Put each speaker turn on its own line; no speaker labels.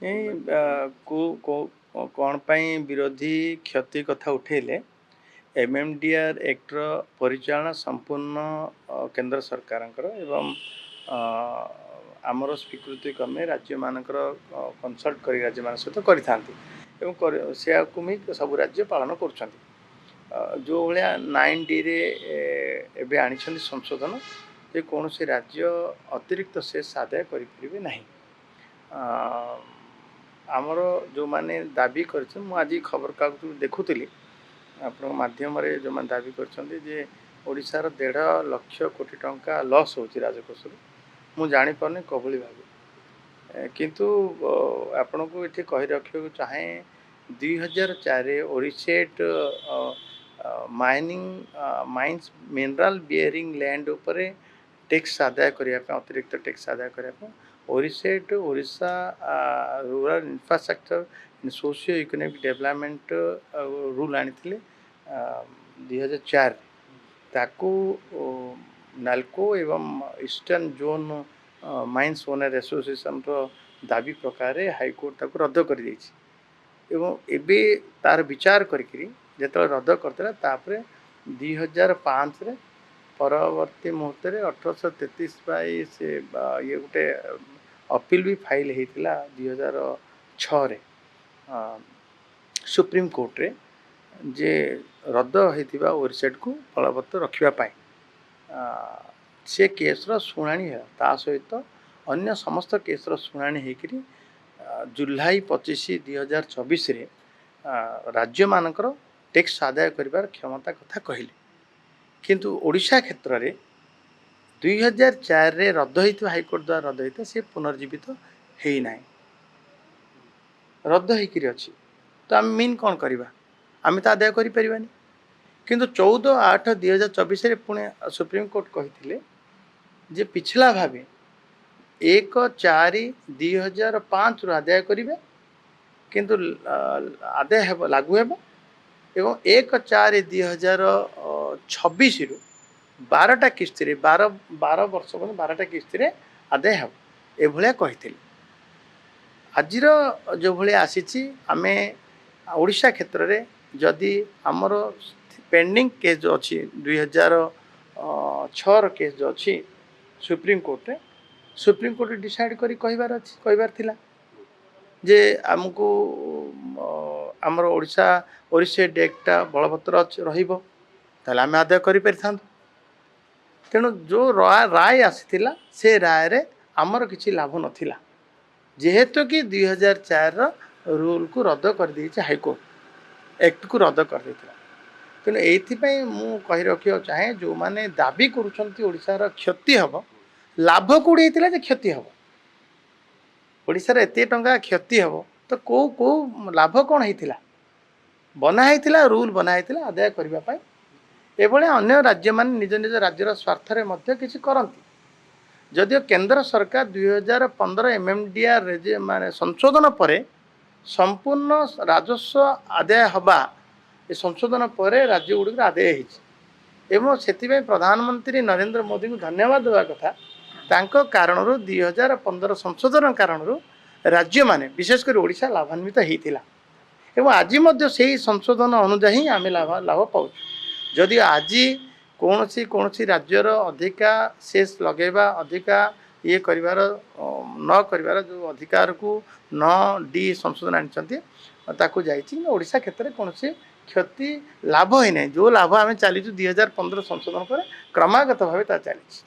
कौन पाई विरोधी क्षति कथा उठेले एमएमडीआर एक्टर परिचालना संपूर्ण केंद्र सरकार एवं आमर स्वीकृति क्रमे राज्य मानकर कंसल्ट कर राज्य मान सहित कर सब राज्य पालन कर जो भाया 9D रे आनी संशोधन जे कौन से राज्य अतिरिक्त शेष आदाय करें ना आमर जो माने दाबी कर आज खबर कागज देखुली आप माध्यम जो मैंने दाबी कर ओडिशार 1.5 लाख कोटी टंका लॉस हो राजकोष मु जापारे कभली भाव किंतु आपण को ये कही रखा चाहे 2004 ओरिसेट माइंस मिनराल बियरिंग लैंड उपरे टैक्स आदाय करने अतिरिक्त टैक्स आदाय करने ओरिसेट ओडिशा रूरल इंफ्रास्ट्रक्चर इन सोशियो इकोनॉमिक डेवलपमेंट रूल आनी 2004 ताकू नाल्को एवं eastern zone mines owner association दाबी प्रकार हाईकोर्ट ताकू रद्द कर एवं एबे तार विचार करी जो रद्द करते 2005 रे परवर्ती मुहूर्त 1833 से ये गोटे अपील भी फाइल होता 2006 रे सुप्रीम कोर्ट रे जे रद्द होता ओरिसेट को बलवत्त रखापी से केस्र शुणाणी है ता सहित अन्य समस्त केस्र शुणाणी होकर जुलाई 25 2024 रे राज्य मानकर टैक्स आदाय करिवार क्षमता कथा कहले किंतु ओडिशा क्षेत्र में 2004 रे रद्द होता हाईकोर्ट द्वारा रद्द होता सी पुनर्जीवित होना रद्द होकर अच्छी तो आम मीन कौन करवा आम तो आदाय करें किंतु 14/8/2024 रे पुणे सुप्रीम कोर्ट कहते जे पिछला भावे 1/4/2005 रु आदाय करेंगे किंतु आदाय हे लागू हे एवं 1/4/2026 रु 12टा किस्ती 12 वर्ष 12टा किस्ती आदाय हे एभलिया कहते आजिर जो भाया आसी आम ओडिशा क्षेत्र में जदि आमर पेंडिंग केस जो अच्छी 2006 केस जो अच्छी सुप्रीम कोर्ट डिसाइड करी कहबार थिला जे आमको आमर ओडिशा ओरिसेट एक्टा बलवत्तर रहिबो ताले आम आदाय करि परिथां तेणु जो राय आसीथिला से राय रे आमर किछि लाभ नथिला जेहेतु कि 2004 रूल को रद्द कर देइछे हाईकोर्ट एक्ट को रद्द कर देथिला तेणु ये मु कही रखा चाहे जो माने दाबी करुँचार क्षति हम लाभ कौड़ी होता है क्षति हम ओडिशार एते टंका क्षति हम तो कौ कौ लाभ कौन होता बनाई रूल बनाई आदाय करने एभले अन्य राज्य मान निज निज राज्यर स्वार्थ में किसी करती जदिव केंद्र सरकार 2015 एमएमडीआर माने संशोधन पर संपूर्ण राजस्व आदाय हवा ये संशोधन पर राज्य गुड़िक आदाय हो से प्रधानमंत्री नरेंद्र मोदी को धन्यवाद देवा कथा तांको कारणरू 2015 संशोधन कारणरू राज्य माने विशेषकर ओडिशा लाभान्वित होता आज से संशोधन अनुजाई ही आम लाभ पाऊँ जदि आज कौन सी राज्यर अधिका शेष लगेगा अधिका ये करिवार न करिवार जो अधिकार को 9D संशोधन आनी जाइए ओडिशा क्षेत्र में कौन सी क्षति लाभ ही नहीं जो लाभ आम चली 2015 संशोधन पर क्रमागत भाव चली।